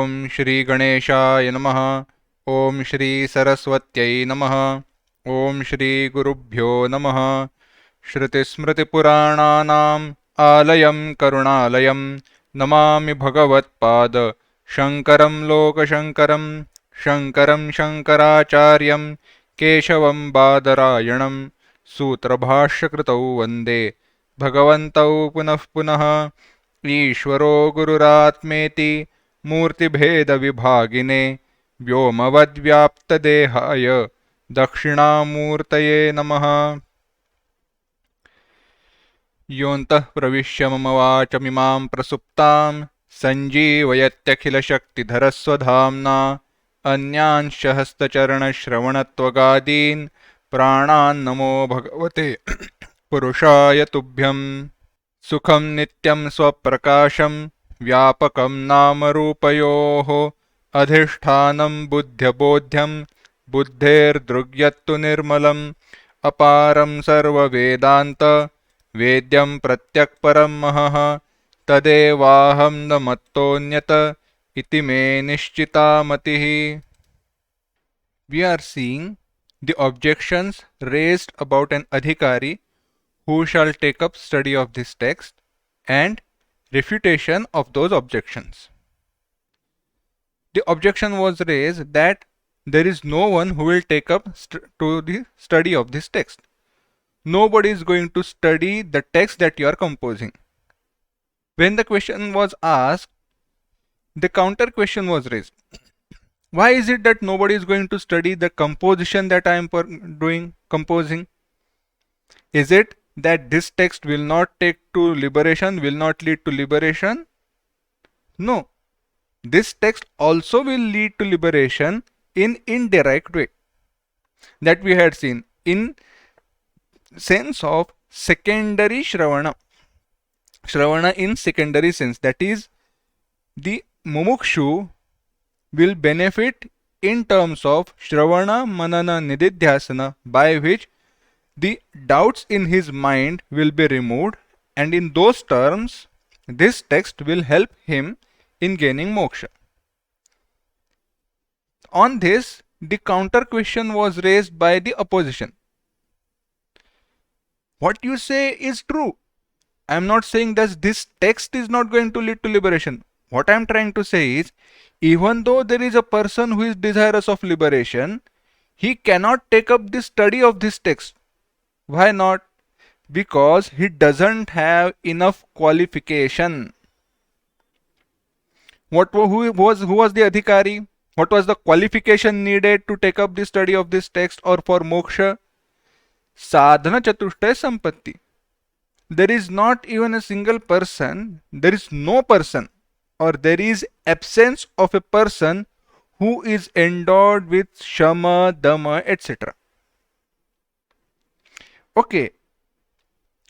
ओम श्री गणेशाय नमः। ओम श्री सरस्वत्यै नमः। ओम श्री गुरुभ्यो नमः। श्रुतिस्मृतिपुराणानाम् आलयं करुणालयं नमामि भगवत्पाद शङ्करं लोकशङ्करं। शङ्करं शङ्कराचार्यं केशवं बादरायणं सूत्रभाष्यकृतौ वन्दे भगवन्तौ पुनः पुनः। ईश्वरो गुरुरात्मेति मूर्तिभेदविभागिने व्योमवद्व्याप्तदेहाय दक्षिणामूर्तये नमः। योऽन्तः प्रविश्य मम वाचमिमां प्रसुप्तां सञ्जीवयत्यखिलशक्तिधरस्वधाम्ना अन्यांश्च हस्तचरणश्रवणत्वगादीन् प्राणान्नमो भगवते पुरुषाय तुभ्यम्। सुखं नित्यं स्वप्रकाशं व्यापकं नामरूपयोः अधिष्ठानं बुद्ध्यबोध्यं बुद्धेर्दृग्यत्तु निर्मलम् अपारं सर्ववेदान्त वेद्यं प्रत्यक्परं महः तदेवाहं न मत्तोऽन्यत इति मे निश्चिता मतिः। We are seeing the objections raised about an adhikari who shall take up study of this text and refutation of those objections. The objection was raised that there is no one who will take up to the study of this text. Nobody is going to study the text that you are composing. When the question was asked, the counter question was raised. Why is it that nobody is going to study the composition that I am composing? Is it that this text will not take to liberation, will not lead to liberation? No. This text also will lead to liberation in indirect way. That we had seen in sense of secondary Shravana. Shravana in secondary sense, that is, the mumukshu will benefit in terms of Shravana, Manana, Nididhyasana, by which the doubts in his mind will be removed, and in those terms this text will help him in gaining moksha. On this, the counter question was raised by the opposition. What you say is true. I am not saying that this text is not going to lead to liberation. What I am trying to say is, even though there is a person who is desirous of liberation, he cannot take up the study of this text. Why not? Because he doesn't have enough qualification. Who was the adhikari? What was the qualification needed to take up the study of this text or for moksha? Sadhana chatushtaya sampatti. There is not even a single person, there is no person, or there is absence of a person who is endowed with shama, dhamma, etc. Okay,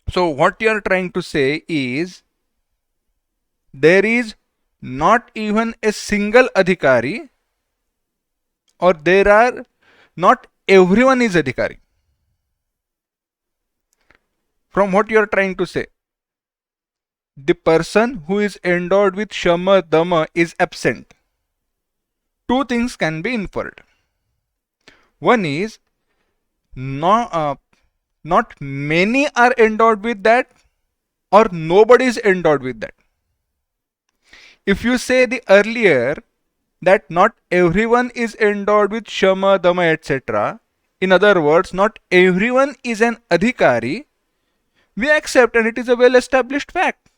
so what you are trying to say is, there is not even a single adhikari, or there are not everyone is adhikari. From what you are trying to say, the person who is endowed with shama, dhamma is absent. Two things can be inferred. One is, not many are endowed with that, or nobody is endowed with that. If you say the earlier that not everyone is endowed with shama, dhamma, etc., in other words, not everyone is an adhikari, we accept, and it is a well established fact.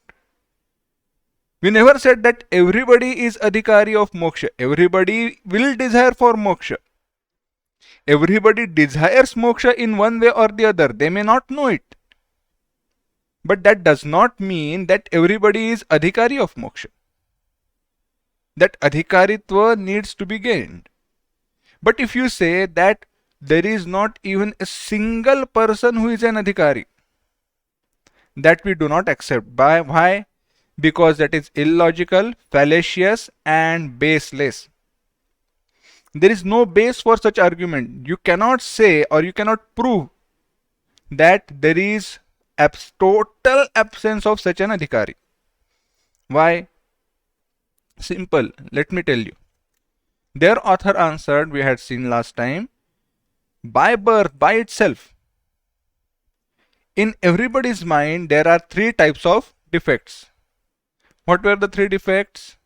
We never said that everybody is adhikari of moksha. Everybody will desire for moksha. Everybody desires moksha in one way or the other. They may not know it. But that does not mean that everybody is adhikari of moksha. That adhikaritva needs to be gained. But if you say that there is not even a single person who is an adhikari, that we do not accept. Why? Because that is illogical, fallacious, and baseless. There is no base for such argument. You cannot say or you cannot prove that there is total absence of such an adhikari. Why? Simple, let me tell you. Their author answered, we had seen last time, by birth, by itself. In everybody's mind, there are three types of defects. What were the three defects?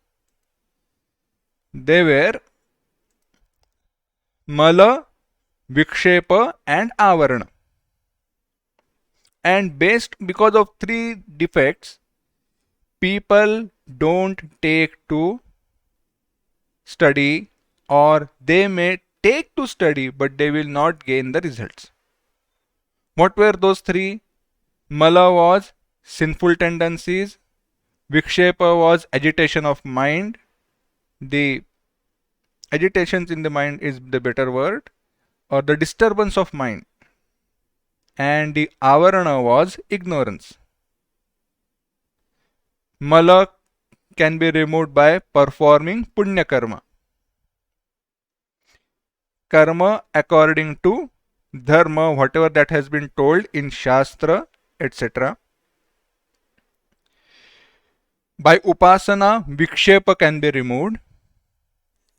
They were Mala, Vikshepa and Avarana. And because of three defects, people don't take to study, or they may take to study but they will not gain the results. What were those three? Mala was sinful tendencies, Vikshepa was agitation of mind. The agitations in the mind is the better word, or the disturbance of mind. And the Avarana was ignorance. Mala can be removed by performing Punya Karma. Karma according to Dharma, whatever that has been told in Shastra, etc. By Upasana, Vikshepa can be removed,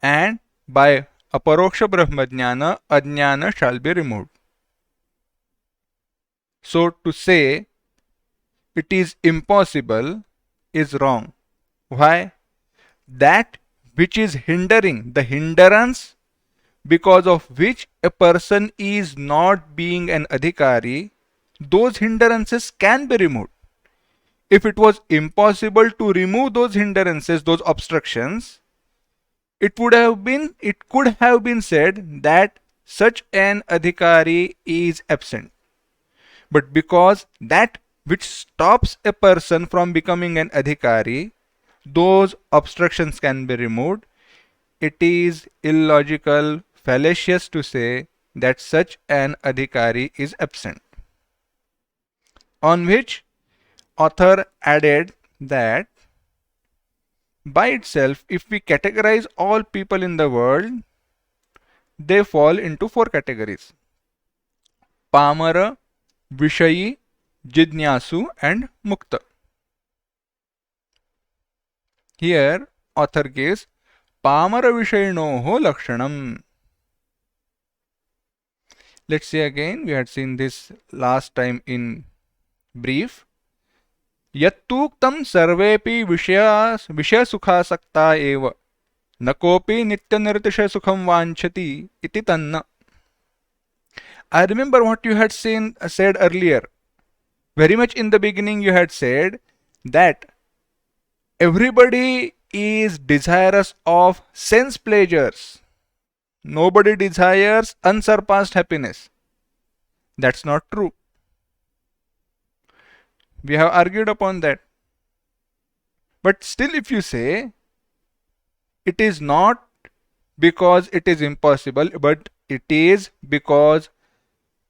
and by Aparoksha Brahmajnana, Ajnana shall be removed. So to say it is impossible is wrong. Why? That which is hindering, the hindrance because of which a person is not being an adhikari, those hindrances can be removed. If it was impossible to remove those hindrances, those obstructions, it could have been said that such an adhikari is absent. But because that which stops a person from becoming an adhikari, those obstructions can be removed, it is illogical, fallacious to say that such an adhikari is absent. On which author added that by itself, if we categorize all people in the world, they fall into four categories: Pamara, Vishayi, Jidnyasu and Mukta. Here author gives Pamara Vishayinoho Lakshanam. Let's see again, we had seen this last time in brief. यत्तूक्तं सर्वेपि विषयसुखासक्ता एव न कोऽपि नित्यनिर्तिशयसुखं वाञ्छति इति तन्न. I remember what you had said earlier. Very much in the beginning you had said that everybody is desirous of sense pleasures. Nobody desires unsurpassed happiness. That's not true. We have argued upon that. But still, if you say it is not because it is impossible, but it is because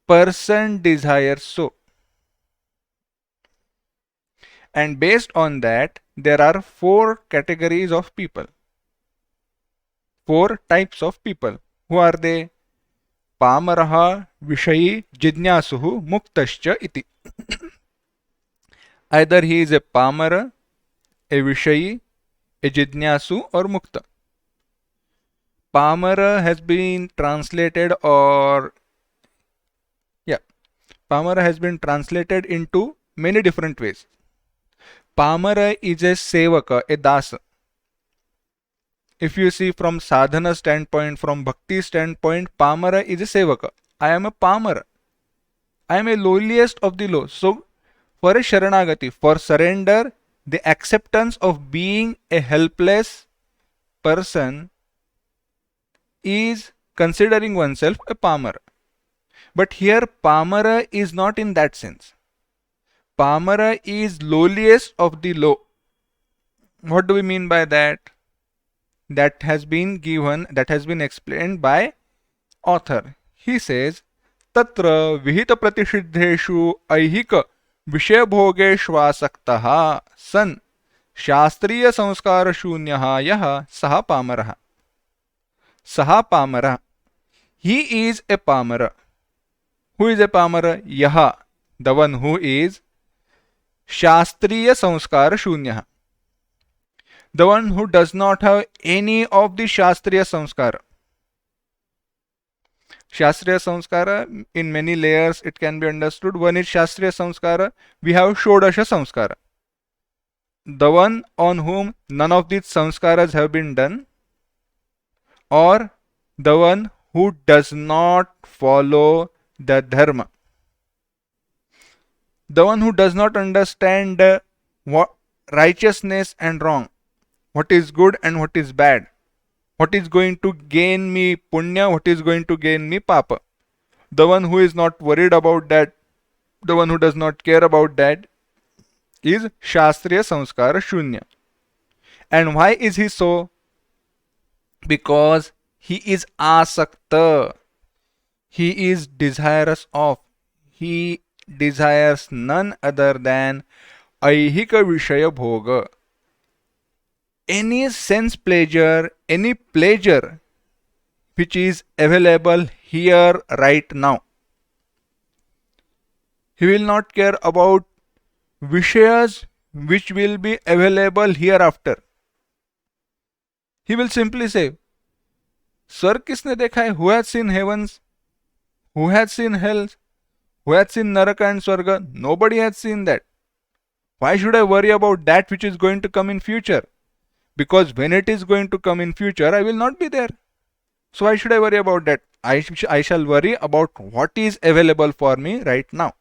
person desires so. And based on that, there are four categories of people. Four types of people. Who are they? Pamaraha, Vishayi, Jidnyasuhu, Muktascha iti. Either he is a Pamara, a Vishayi, a Jidnyasu or Mukta. Pamara has been translated Pamara has been translated into many different ways. Pamara is a Sevaka, a Dasa. If you see from sadhana standpoint, from bhakti standpoint, Pamara is a Sevaka. I am a Pamara. I am a lowliest of the low. So for a Sharanagati, for surrender, the acceptance of being a helpless person is considering oneself a Pamara. But here Pamara is not in that sense. Pamara is lowliest of the low. What do we mean by that? That has been explained by author. He says, Tatra vihita pratisiddheshu aihika विषयभोगेष्वासक्तः सन शास्त्रीय संस्कार शून्यः यः सः पामरः. सः पामरः. He is a Pamara. Who is a Pamara? Yaha, the one who is Shastriya Samskara Shunyah. The one who does not have any of the Shastriya Samskara. Shastriya Samskara, in many layers it can be understood. One is Shastriya Samskara. We have Shodasha Samskara. The one on whom none of these samskaras have been done, or the one who does not follow the dharma. The one who does not understand what righteousness and wrong, what is good and what is bad, what is going to gain me punya, what is going to gain me papa. The one who is not worried about that, the one who does not care about that, is Shastriya Samskara Shunya. And why is he so? Because he is asakta. He is desirous of. He desires none other than aihika vishaya bhoga. Any sense pleasure, any pleasure which is available here right now. He will not care about vishayas which will be available hereafter. He will simply say, Sir, किसने देखा है? Who has seen heavens? Who has seen hell? Who has seen Naraka and Swarga? Nobody has seen that. Why should I worry about that which is going to come in future? Because when it is going to come in future, I will not be there. So why should I worry about that? I shall worry about what is available for me right now.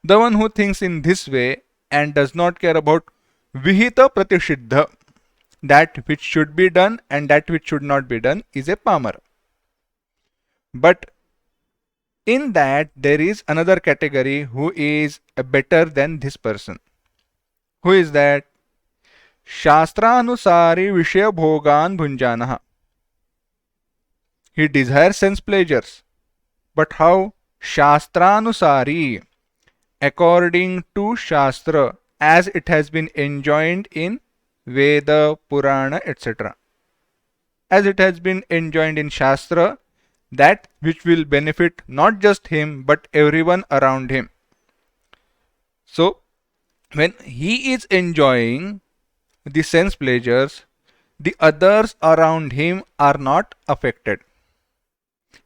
The one who thinks in this way and does not care about vihita pratishiddha, that which should be done and that which should not be done, is a pamara. But in that there is another category who is better than this person. Who is that? Shastraanusari Vishaya Bhogan Bhunjanaha. He desires sense pleasures. But how? Shastraanusari. According to Shastra, as it has been enjoined in Veda, Purana, etc. As it has been enjoined in Shastra, that which will benefit not just him but everyone around him. So, when he is enjoying the sense pleasures, the others around him are not affected.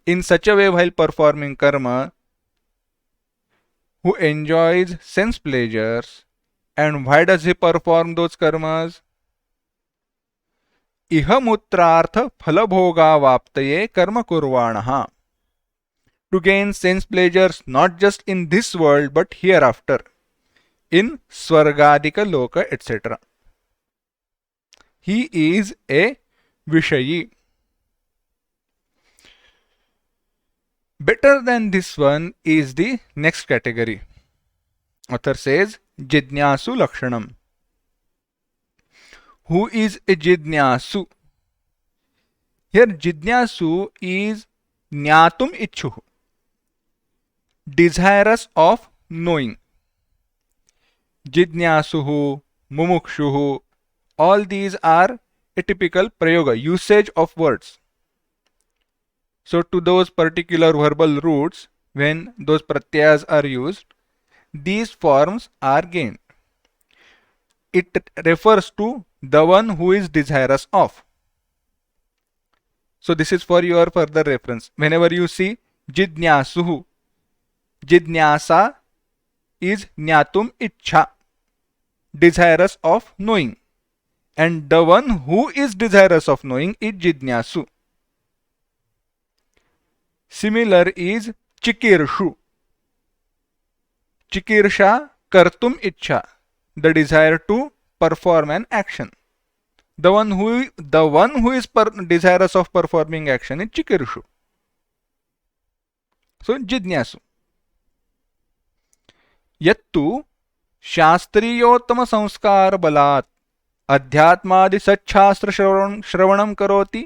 In such a way, while performing karma, who enjoys sense pleasures, and why does he perform those karmas? Ihamutrartha phalabhogavaptaye karma kurvanaha. To gain sense pleasures not just in this world but hereafter, in Swargadika Loka, etc. He is a Vishayi. Better than this one is the next category. Author says Jidnyasu Lakshanam. Who is a Jidnyasu? Here Jidnyasu is Jnatum Ichchuhu, desirous of knowing. Jidnyasuhu, Mumukshuhu, all these are a typical prayoga, usage of words. So to those particular verbal roots, when those pratyas are used, these forms are gained. It refers to the one who is desirous of. So this is for your further reference. Whenever you see Jidnyasuhu, Jidnyasa is Jnatum Ichcha, desirous of knowing. And the one who is desirous of knowing is Jidnyasu. Similar is Chikirshu. Chikirsha Kartum Ichcha, the desire to perform an action. The one who is desirous of performing action is Chikirshu. So Jidnyasu. Yattu शास्त्रीयोत्तम संस्कार बलात् अध्यात्मादि सच्छास्त्र श्रवणं करोति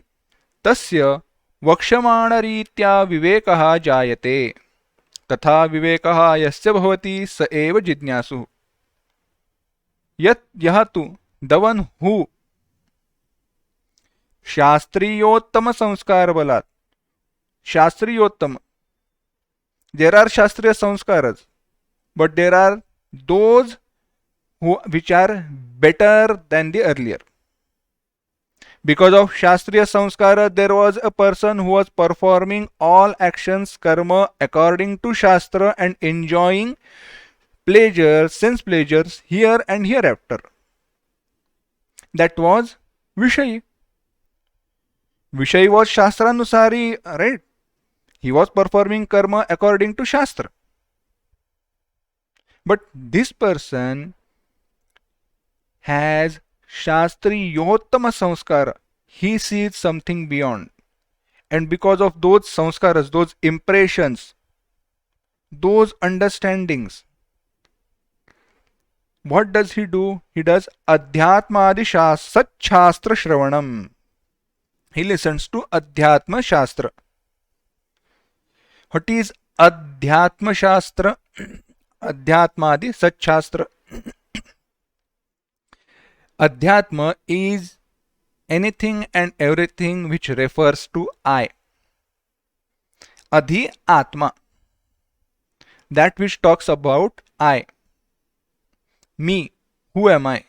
तस्य वक्ष्यमाण रीत्या विवेकः जायते तथा विवेकः यस्य भवति स एव जिज्ञासुः. यह तु the one who शास्त्रीयोत्तम संस्कार बलात्, शास्त्रीयोत्तम, there are shastriya sanskaras, but there are those which are better than the earlier. Because of Shastriya Samskara, there was a person who was performing all actions, karma, according to Shastra and enjoying pleasures, sense pleasures here and hereafter. That was Vishay. Vishay was Shastranusari, right? He was performing karma according to Shastra. But this person has Shastri Yottama Samskara. He sees something beyond. And because of those samskaras, those impressions, those understandings, what does he do? He does Adhyatma Adi Sat Shastra Shravanam. He listens to Adhyatma Shastra. What is Adhyatma Shastra? Adhyatma Adi Sat Shastra. Adhyatma is anything and everything which refers to I. Adhi Atma. That which talks about I. Me. Who am I?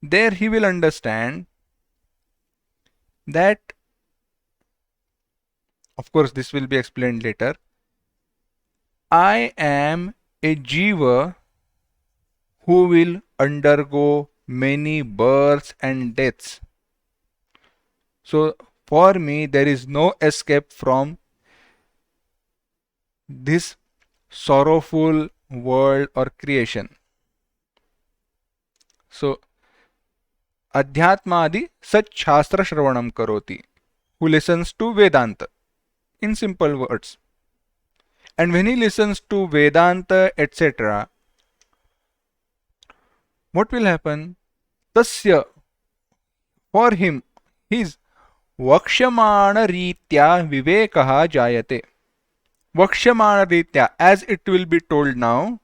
There he will understand that, of course this will be explained later, I am a Jiva who will undergo many births and deaths. So for me there is no escape from this sorrowful world or creation. So Adhyatmadi Sat Shastra Shravanam Karoti, who listens to Vedanta, in simple words. And when he listens to Vedanta, etc., what will happen? Tasya, for him, his Vakshamana Ritya Vivekaha Jayate. Vakshamana Ritya, as it will be told now,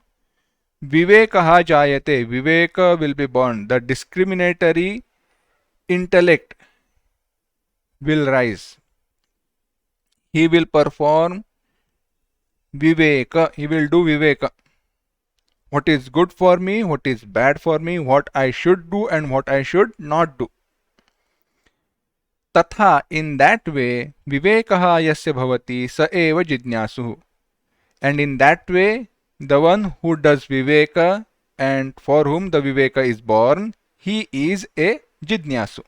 Vivekaha Jayate, Viveka will be born. The discriminatory intellect will rise. He will perform Viveka, he will do Viveka. What is good for me, what is bad for me, what I should do and what I should not do. Tatha, in that way, Vivekaha yasya bhavati sa eva jidnyasu. And in that way, the one who does Viveka and for whom the Viveka is born, he is a Jidnyasu.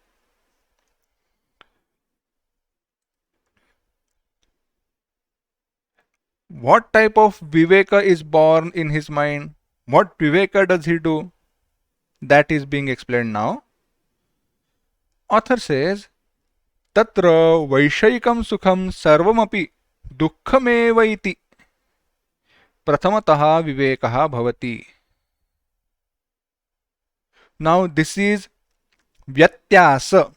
What type of Viveka is born in his mind? What Viveka does he do? That is being explained now. Author says, Tatra Vaishayikam Sukham Sarvamapi Dukkhameva iti Prathamataha Vivekaha Bhavati. Now this is Vyatyasa.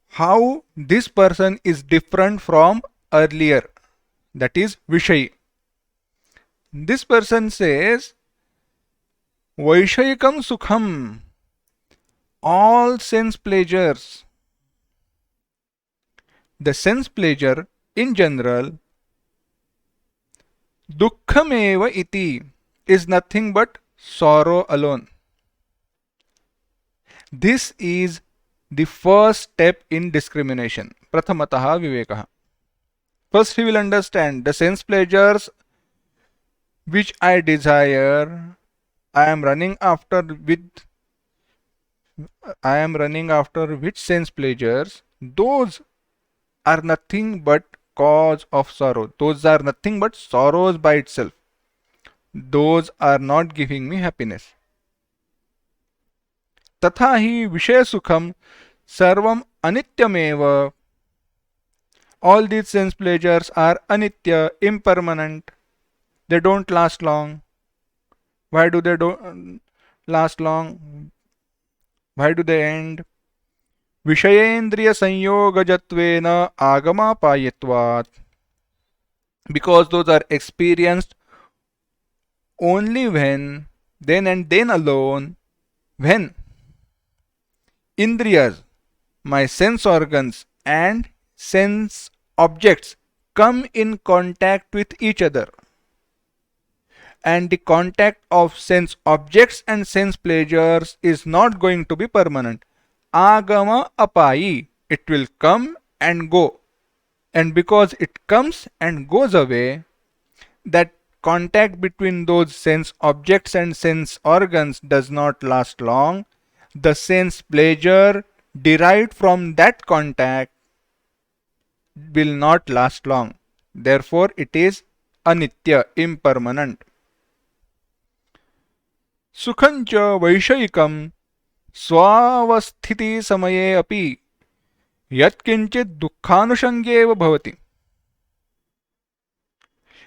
How this person is different from earlier. That is Vishay. This person says, Vaishayikam Sukham. All sense pleasures. The sense pleasure in general, Dukkhameva iti, is nothing but sorrow alone. This is the first step in discrimination. Prathamataha Vivekaha. First he will understand the sense pleasures which I desire, I am running after which sense pleasures, those are nothing but cause of sorrow. Those are nothing but sorrows by itself. Those are not giving me happiness. तथा ही विषय सुखम सर्वम अनित्यमेव. All these sense pleasures are anitya, impermanent. They don't last long. Why do they don't last long? Why do they end? Vishayendriya sanyogajatvena agamapayatvat. Because those are experienced only when, then and then alone, when Indriyas, my sense organs and sense objects come in contact with each other. and the contact of sense objects and sense pleasures is not going to be permanent. Agama apayi. It will come and go. And because it comes and goes away, that contact between those sense objects and sense organs does not last long. The sense pleasure derived from that contact will not last long. Therefore, it is anitya, impermanent. सुखं च वैषयिकं स्वावस्थिति समये अपि यत्किंचित् दुःखानुषंगेव भवति.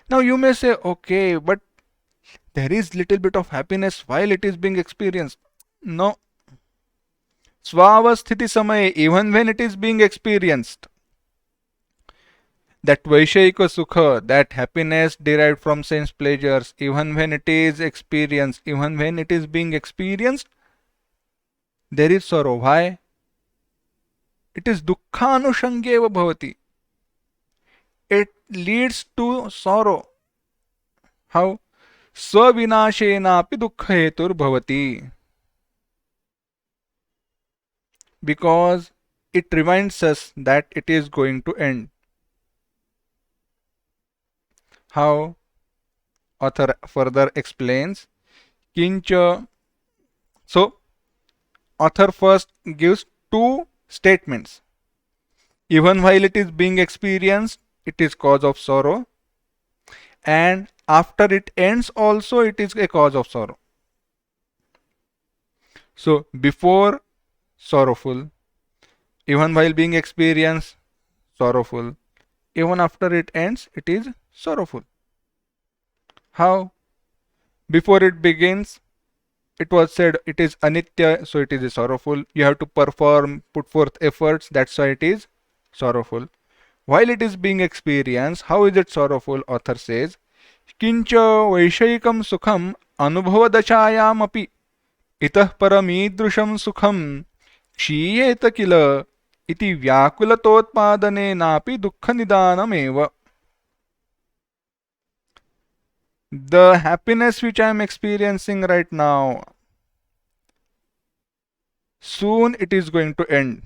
Now you may say, okay, but there is little bit of happiness while it is being experienced. No. Swavasthiti samaye, even when it is being experienced, that Vaishayika Sukha, that happiness derived from sense pleasures, even when it is experienced, even when it is being experienced, there is sorrow. Why? It is dukkhanushangeva bhavati. It leads to sorrow. How? Swavinashenapi dukkhetur bhavati. Because it reminds us that it is going to end. How? Author further explains. Kincha. So, author first gives two statements. Even while it is being experienced, it is cause of sorrow. And after it ends also, it is a cause of sorrow. So, before, sorrowful. Even while being experienced, sorrowful. Even after it ends, it is sorrowful. How? Before it begins, it was said it is anitya, so it is sorrowful. You have to perform, put forth efforts, that's why it is sorrowful. While it is being experienced, how is it sorrowful? Author says, Kincha vaishayikam sukham anubhavadachayam api itah paramidrusham sukham kshiyeta kila iti vyakulatotpadane napi dukkha nidanameva. The happiness which I am experiencing right now, soon it is going to end.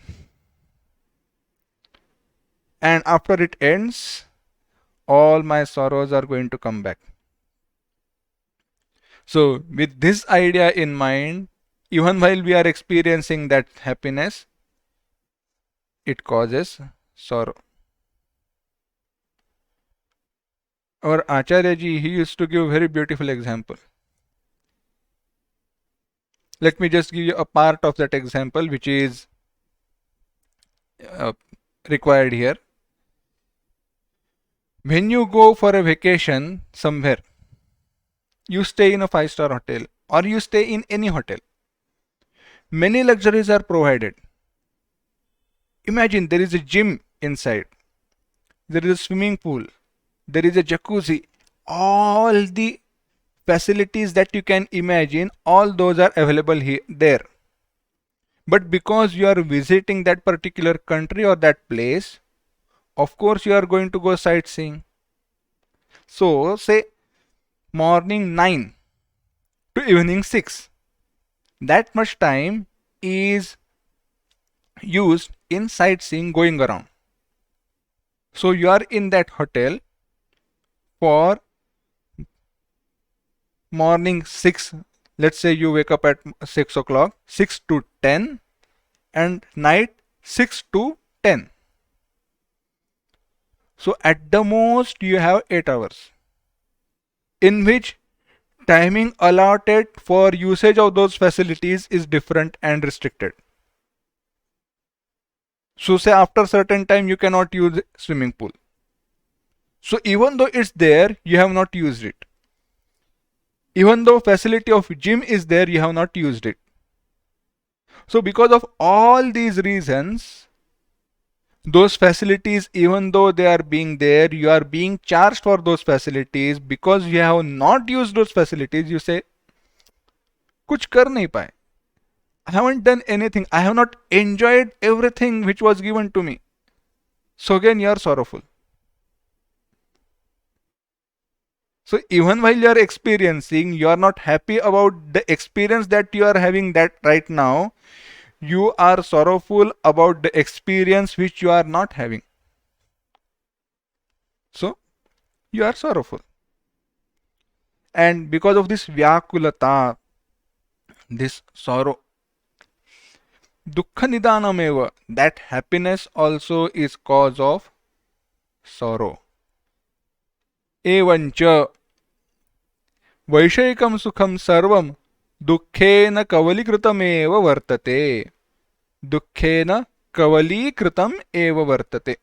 And after it ends, all my sorrows are going to come back. So, with this idea in mind, even while we are experiencing that happiness, it causes sorrow. Our Acharya ji, he used to give a very beautiful example. Let me just give you a part of that example which is required here. When you go for a vacation somewhere, you stay in a 5-star hotel or you stay in any hotel. Many luxuries are provided. Imagine there is a gym inside. There is a swimming pool. There is a jacuzzi. All the facilities that you can imagine, all those are available here, there. But because you are visiting that particular country or that place, of course you are going to go sightseeing. So say morning 9 to evening 6. That much time is used in sightseeing, going around. So you are in that hotel for morning 6. Let's say you wake up at 6 o'clock, 6 to 10, and night 6 to 10. So at the most you have 8 hours, in which timing allotted for usage of those facilities is different and restricted. So say after certain time you cannot use swimming pool. So even though it's there, you have not used it. Even though facility of gym is there, you have not used it. So because of all these reasons, those facilities, even though they are being there, you are being charged for those facilities. Because you have not used those facilities, you say, kuch kar nahi paye. I haven't done anything. I have not enjoyed everything which was given to me. So again, you are sorrowful. So even while you are experiencing, you are not happy about the experience that you are having that right now. You are sorrowful about the experience which you are not having. So you are sorrowful. And because of this vyakulata, this sorrow, dukkha nidanameva, that happiness also is cause of sorrow. Evancha वैषयिकं सुखं सर्वं दुःखेन कवलीकृतमेव वर्तते. दुःखेन कवलीकृतम् एव वर्तते.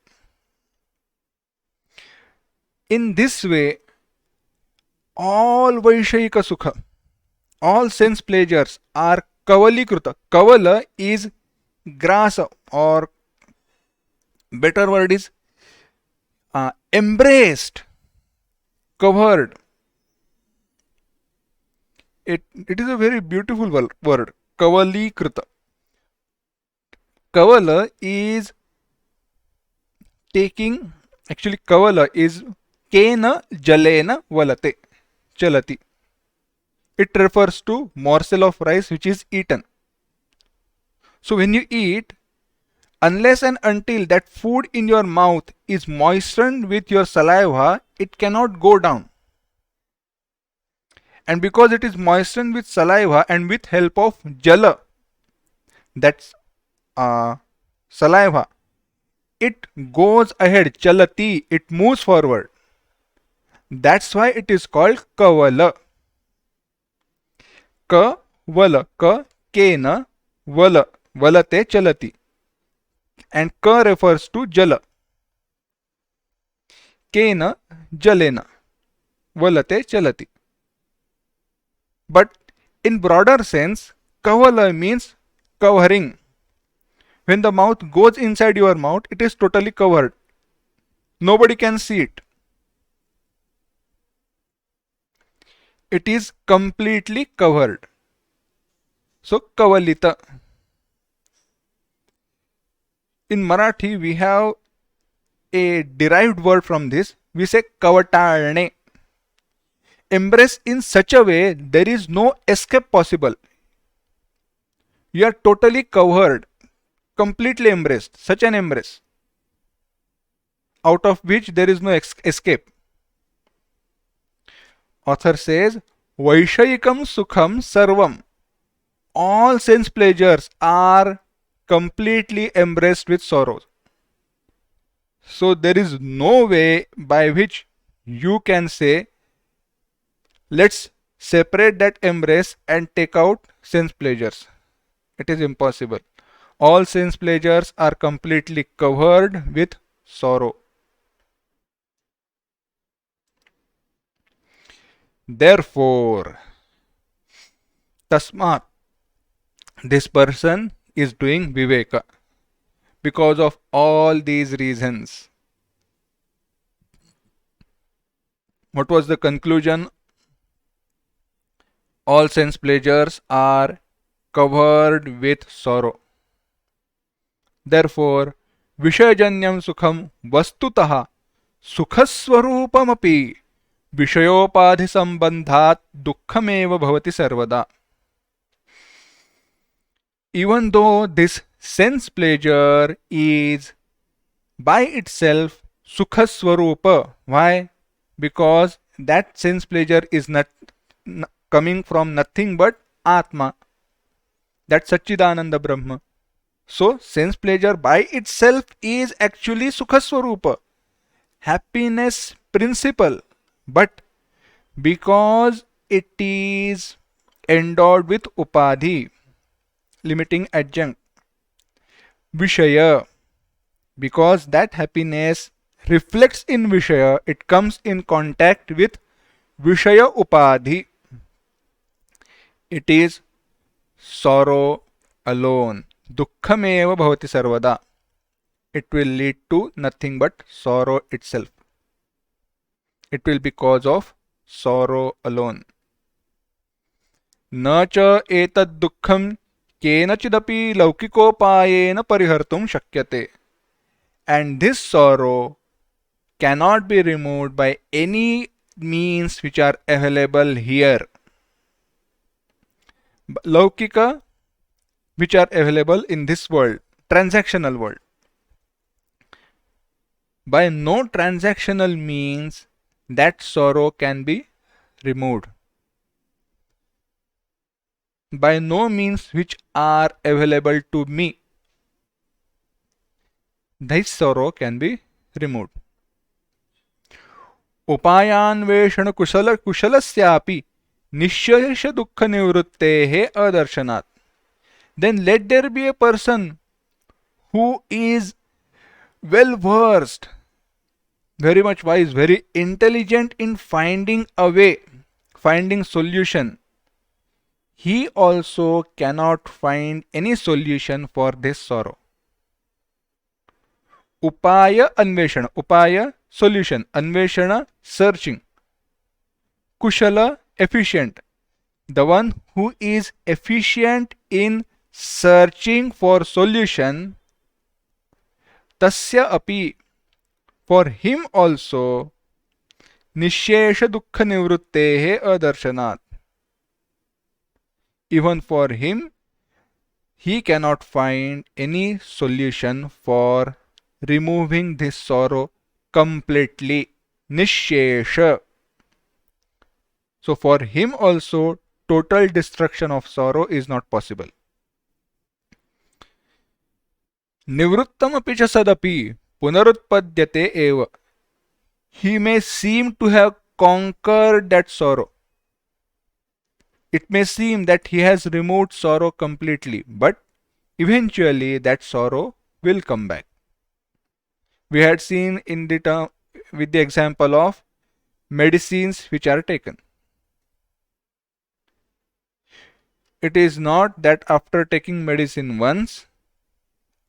In this way, all Vaishayika Sukha, all sense pleasures are Kavalikruta. Kavala is grass, or better word is embraced, covered. It is a very beautiful word, Kavalikruta. Kavala is taking, actually Kavala is Kena Jalena Valate Chalati. It refers to morsel of rice which is eaten. So when you eat, unless and until that food in your mouth is moistened with your saliva, it cannot go down. And because it is moistened with saliva and with help of jala, that's saliva, it goes ahead, chalati, it moves forward. That's why it is called kavala. Kavala, ka, kena, vala, valate, chalati. And ka refers to jala. Kena, jalena, valate, chalati. But in broader sense, kavala means covering. When the mouth goes inside your mouth, it is totally covered. Nobody can see it. It is completely covered. So, kavalita. In Marathi, we have a derived word from this. We say kavatalne. Embrace in such a way there is no escape possible. You are totally covered, completely embraced, such an embrace, out of which there is no escape. Author says, Vaishayikam Sukham Sarvam. All sense pleasures are completely embraced with sorrow. So there is no way by which you can say, let's separate that embrace and take out sense pleasures. It is impossible. All sense pleasures are completely covered with sorrow. Therefore, tasmat, this person is doing viveka because of all these reasons. What was the conclusion? All sense pleasures are covered with sorrow. Therefore, Vishayajanyam Sukham Vastutaha Sukhaswarupamapi Vishayopadhi Sambandhat Dukkhameva Bhavati Sarvada. Even though this sense pleasure is by itself Sukhaswarupa, why? Because that sense pleasure is not coming from nothing but Atma, that Satchidananda Brahma. So, sense pleasure by itself is actually Sukhaswarupa, happiness principle. But because it is endowed with Upadhi, limiting adjunct, Vishaya, because that happiness reflects in Vishaya, it comes in contact with Vishaya Upadhi. It is sorrow alone. Dukkhameva bhavati sarvada. It will lead to nothing but sorrow itself. It will be cause of sorrow alone. न च एतद् दुःखं केनचिदपि लौकिकोपायेन परिहर्तुं शक्यते. And this sorrow cannot be removed by any means which are available here. Laukika, which are available in this world, transactional world. By no transactional means, that sorrow can be removed. By no means which are available to me, this sorrow can be removed. उपायान्वेषण कुशलस्यापि निःशेष दुःख निवृत्तेः अदर्शनात्. Then let there be a person who is well versed, very much wise, very intelligent in finding a way, finding solution. He also cannot find any solution for this sorrow. Upaya anveshana, upaya solution, anveshana searching, kushala efficient, the one who is efficient in searching for solution, tasya api, for him also, nishesha dukkha nivrittehe adarsanat, even for him, he cannot find any solution for removing this sorrow completely. Nishesha. So for him also, total destruction of sorrow is not possible. Nivrittam api cha sadapi punarutpadyate eva. He may seem to have conquered that sorrow. It may seem that he has removed sorrow completely, but eventually that sorrow will come back. We had seen in the term with the example of medicines which are taken. It is not that after taking medicine once,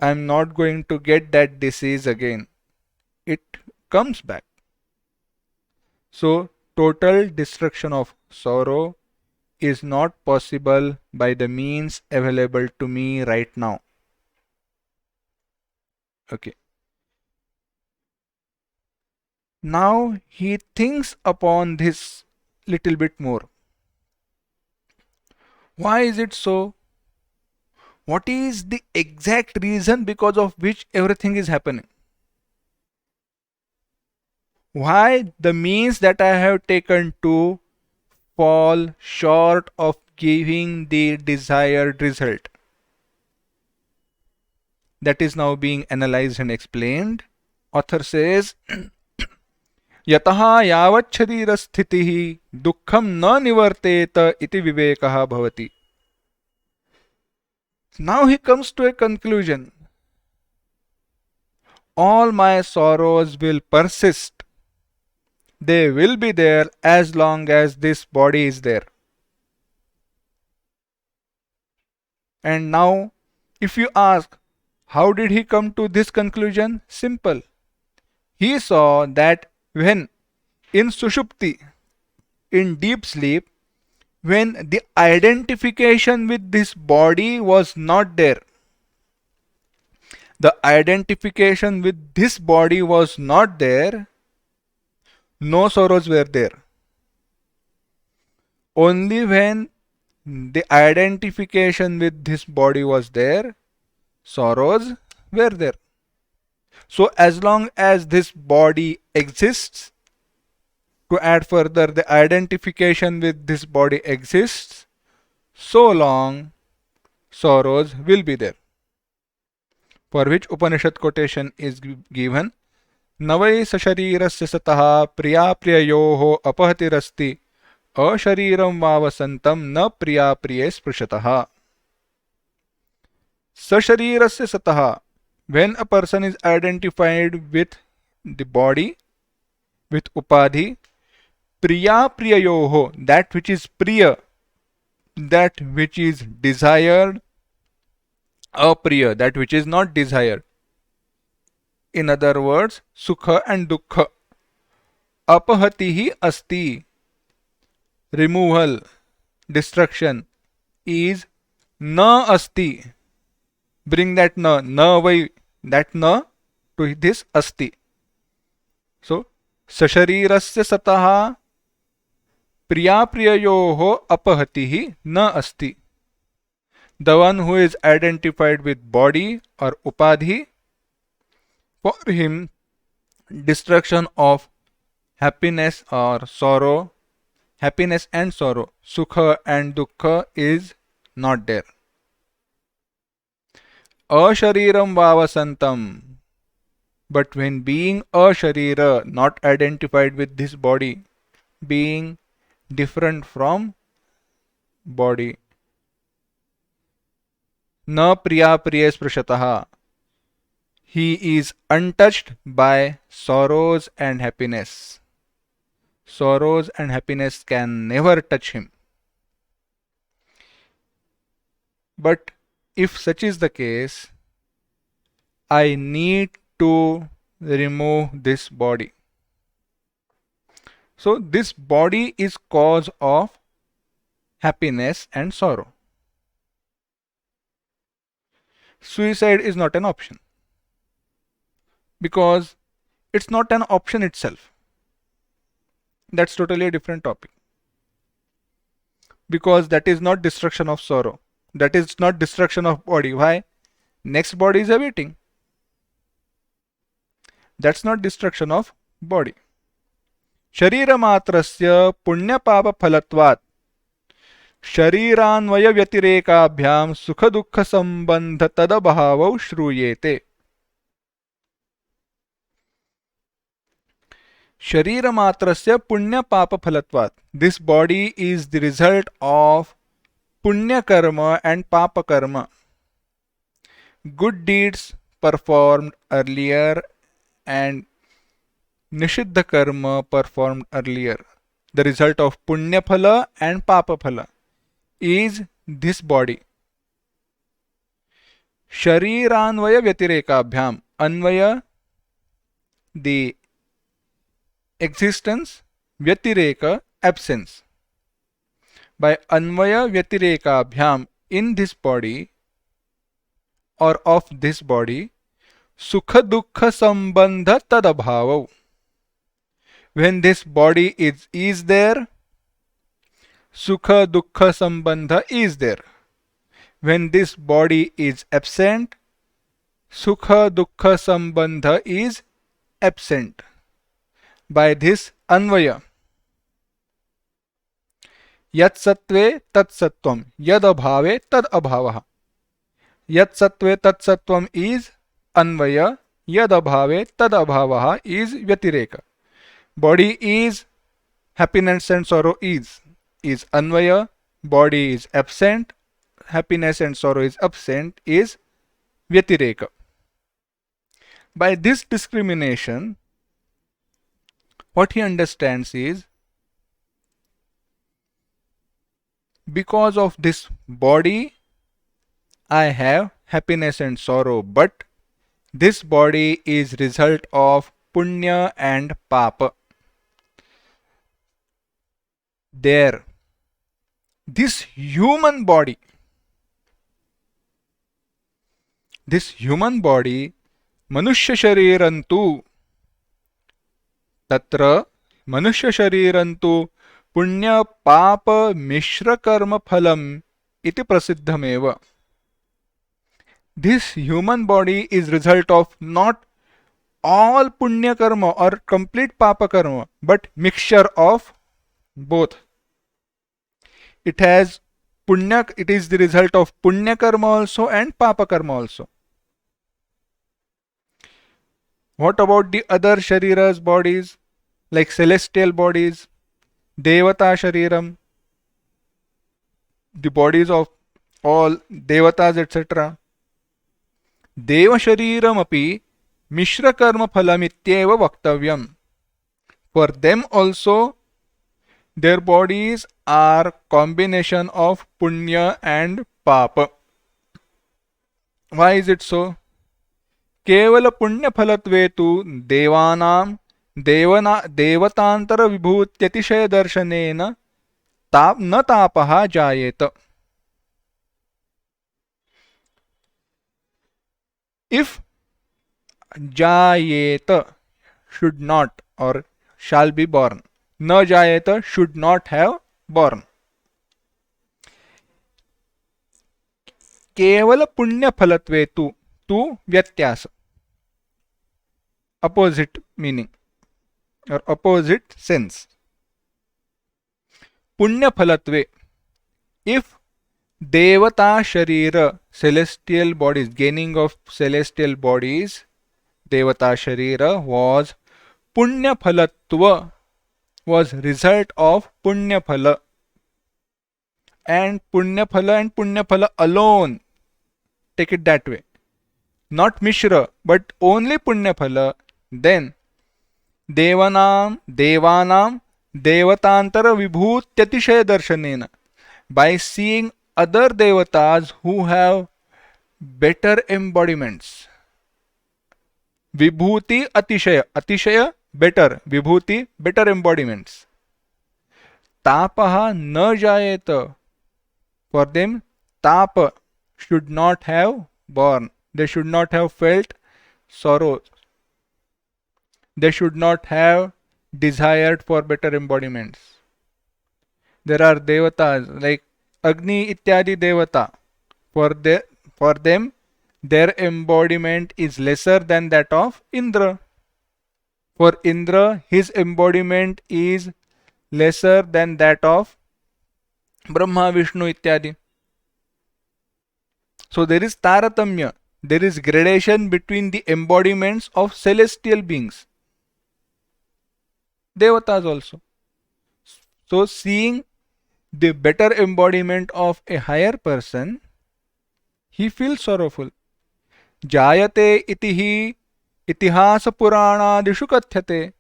I am not going to get that disease again. It comes back. So, total destruction of sorrow is not possible by the means available to me right now. Okay. Now he thinks upon this little bit more. Why is it so? What is the exact reason because of which everything is happening? Why the means that I have taken to fall short of giving the desired result? That is now being analyzed and explained. Author says, यतः यावत् शरीरस्थितिः दुःखं न निवर्तेत इति विवेकः भवति. Now he comes to a conclusion. All my sorrows will persist. They will be there as long as this body is there. And now, if you ask, how did he come to this conclusion? Simple. He saw that when in Sushupti, in deep sleep, when the identification with this body was not there, the identification with this body was not there, no sorrows were there. Only when the identification with this body was there, sorrows were there. So as long as this body exists, to add further, the identification with this body exists, so long sorrows will be there. For which Upanishad quotation is given, Navai sasharirasya sataha priya priyayoho apahatirasti ashariram vavasantam na priya priye sprishataha. Sasharirasya sataha, when a person is identified with the body, with upadhi, priya priyayoho, that which is priya, that which is desired, apriya, that which is not desired. In other words, sukha and dukkha. Apahatihi asti, removal, destruction, is na asti. Bring that na vai, that na to this asti. So, sasharirasya sataha प्रियाप्रिययोः अपहतिः न अस्ति. The one who is identified with body or upadhi, for him destruction of happiness or sorrow, happiness and sorrow, sukha and dukkha is not there. Ashariram vavasantam. But when being asharira, not identified with this body, being different from body, na priya priya sprishataha, he is untouched by sorrows and happiness. Sorrows and happiness can never touch him. But if such is the case, I need to remove this body. So this body is cause of happiness and sorrow. Suicide is not an option, because it's not an option itself. That's totally a different topic. Because that is not destruction of sorrow. That is not destruction of body. Why? Next body is awaiting. That's not destruction of body. शरीरमात्रस्य पुण्यपापफलत्वात् शरीरान्वयव्यतिरेकाभ्यां सुखदुःखसम्बन्धतदभावौ श्रूयेते. शरीरमात्रस्य पुण्यपापफलत्वात्. This body is the result of punya karma and papa karma. Good deeds performed earlier and nishiddha karma performed earlier. The result of punya phala and papa phala is this body. Shariranvaya vyatireka Anvaya, the existence, vyatireka, absence. By anvaya vyatireka in this body or of this body, sukha dukkha sambandha tadabhavav. When this body is there, sukha dukkha sambandha is there. When this body is absent, sukha dukkha sambandha is absent. By this anvaya, yat sattve tat sattvam, yad abhave tad abhavaha. Yat sattve tat sattvam is anvaya, yad abhave tad abhavaha is vyatireka. Body is, happiness and sorrow is anvaya. Body is absent, happiness and sorrow is absent, is vyatireka. By this discrimination, what he understands is, because of this body I have happiness and sorrow, but this body is result of punya and papa. There, this human body, manushya sharirantu, tatra manushya sharirantu punya papa mishra karma phalam iti prasiddhameva. This human body is result of not all punya karma or complete papa karma, but mixture of both. It has punya, it is the result of punya karma also and papa karma also. What about the other shariras, bodies, like celestial bodies, devata shariram, the bodies of all devatas, etc. Deva shariram api mishra karma phalamityeva vaktavyam. For them also, their bodies are combination of punya and papa. Why is it so? केवल पुण्य फलत्वे तु देवानां देवतांतर विभूत्यतिशय दर्शनेन न तापः जायेत. If jayeta, should not or shall be born, न जायेत should not have born. केवल पुण्य फलत्वे तु व्यत्यास, opposite meaning or opposite sense. पुण्य फलत्वे, if devata sharira, celestial bodies, gaining of celestial bodies, devata sharira was punya phalatva, was result of punya phala, and punya phala alone, take it that way, not mishra but only punya phala, then devanam devatantara vibhutyatishaya darshanena, by seeing other devatas who have better embodiments. Vibhuti atishaya better, vibhuti better embodiments. Tapaha na jayeta, for them tapa should not have born, they should not have felt sorrow, they should not have desired for better embodiments. There are devatas like Agni ityadi devata, for them their embodiment is lesser than that of Indra. For Indra, his embodiment is lesser than that of Brahma, Vishnu ityadi. So there is taratamya, there is gradation between the embodiments of celestial beings, devatas also. So seeing the better embodiment of a higher person, he feels sorrowful. Jayate itihi itihasa puranadishu kathyate,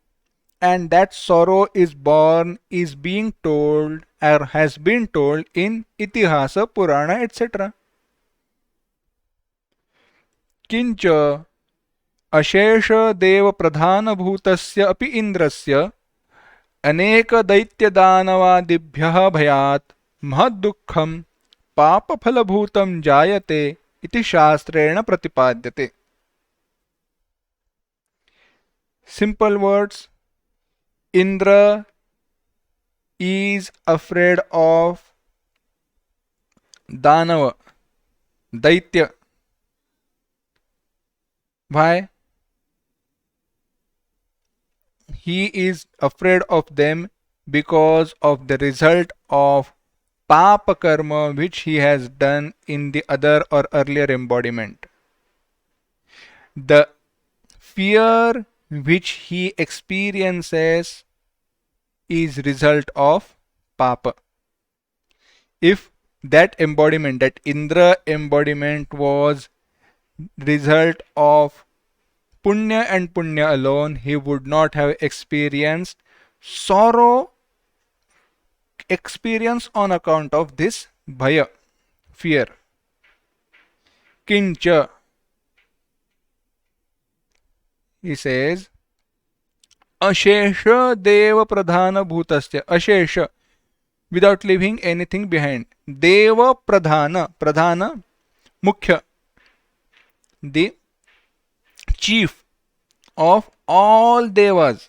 and that sorrow is born, is being told or has been told in itihasa, purana, etc. Kincha ashesha deva pradhana bhutasya api indrasya अनेक दैत्य दानवादिभ्यः भयात् महद्दुःखं पापफलभूतं जायते इति शास्त्रेण प्रतिपाद्यते. Simple words, Indra is afraid of Danava, Daitya. Why? He is afraid of them because of the result of papa karma which he has done in the other or earlier embodiment. The fear which he experiences is result of papa. If that embodiment, that Indra embodiment, was result of punya and punya alone, he would not have experienced sorrow, experience on account of this bhaya, fear. Kincha, he says, ashesha deva pradhana bhutasya, ashesha, without leaving anything behind. Deva pradhana, pradhana, mukhya, the chief of all devas.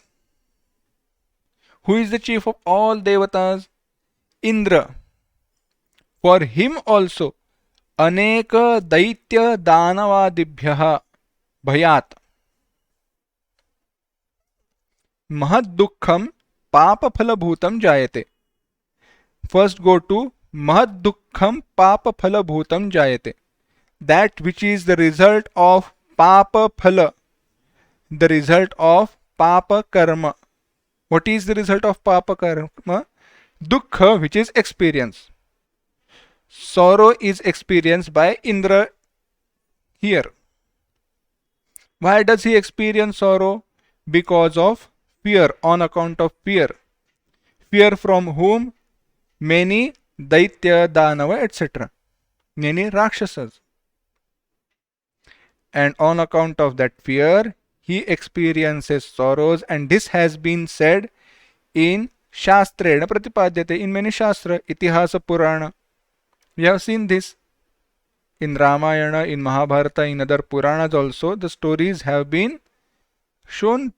Who is the chief of all devatas? Indra. For him also aneka daitya danavadibhyah bhayat mahad dukkham papa phalabhutam jayate. First go to mahad dukkham papa phalabhutam jayate, that which is the result of papa phala, the result of papa karma. What is the result of papa karma? Dukkha, which is experience. Sorrow is experienced by Indra here. Why does he experience sorrow? Because of fear, on account of fear. Fear from whom? Many Daitya, Danava, etc. Many Rakshasas. And on account of that fear, he experiences sorrows, and this has been said in Shastrena Pratipadyate, in many Shastra, Itihasa Purana. We have seen this in Ramayana, in Mahabharata, in other Puranas also. The stories have been shown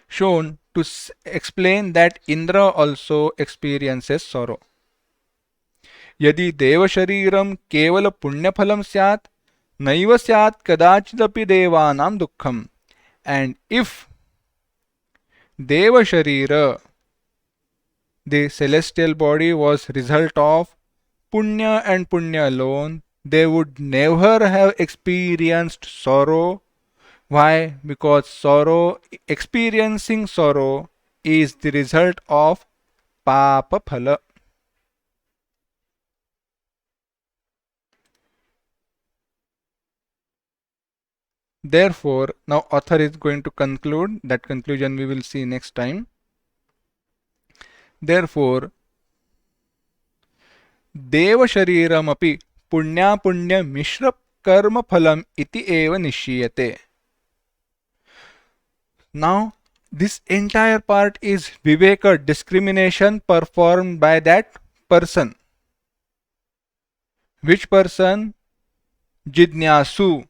shown to explain that Indra also experiences sorrow. यदि देवशरीरं केवल पुण्यफलं स्यात् नैव स्यात् कदाचिदपि देवानां दुःखम्. And if Devasharira, the celestial body, was result of Punya and Punya alone, they would never have experienced sorrow. Why? Because experiencing sorrow is the result of Papa Phala. Therefore, now author is going to conclude. That conclusion we will see next time. Therefore, देवशरीरमपि पुण्यापुण्यमिश्रकर्मफलम् इति एव निश्चीयते. Now, this entire part is Viveka discrimination performed by that person. Which person? Jidnyasu.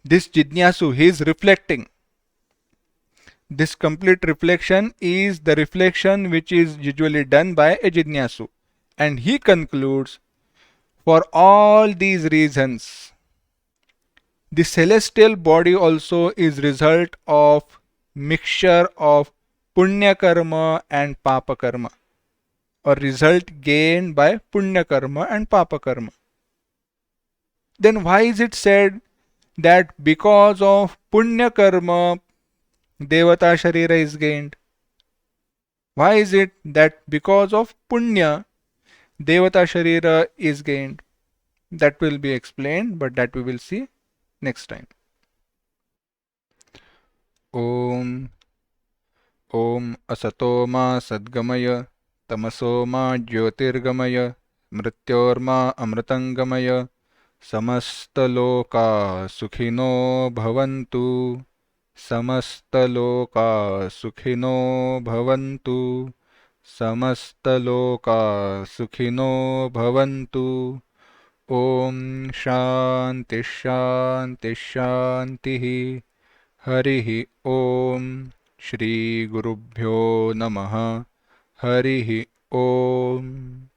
This Jidnyasu, he is reflecting. This complete reflection is the reflection which is usually done by a Jidnyasu. And he concludes, for all these reasons, the celestial body also is result of mixture of punya karma and papa karma, or result gained by punya karma and papa karma. Then why is it said that because of punya karma devata sharira is gained? Why is it that because of punya devata sharira is gained? That will be explained, but that we will see next time. Om Om Asato Ma Sadgamaya Tamaso Ma Jyotirgamaya Mrityorma Amritangamaya Samastaloka Sukhino Bhavantu Samastaloka Sukhino Bhavantu Samastaloka Sukhino Bhavantu. Om Shanti Shanti Shanti. Harihi Om. Shri Gurubhyo Namaha. Harihi Om.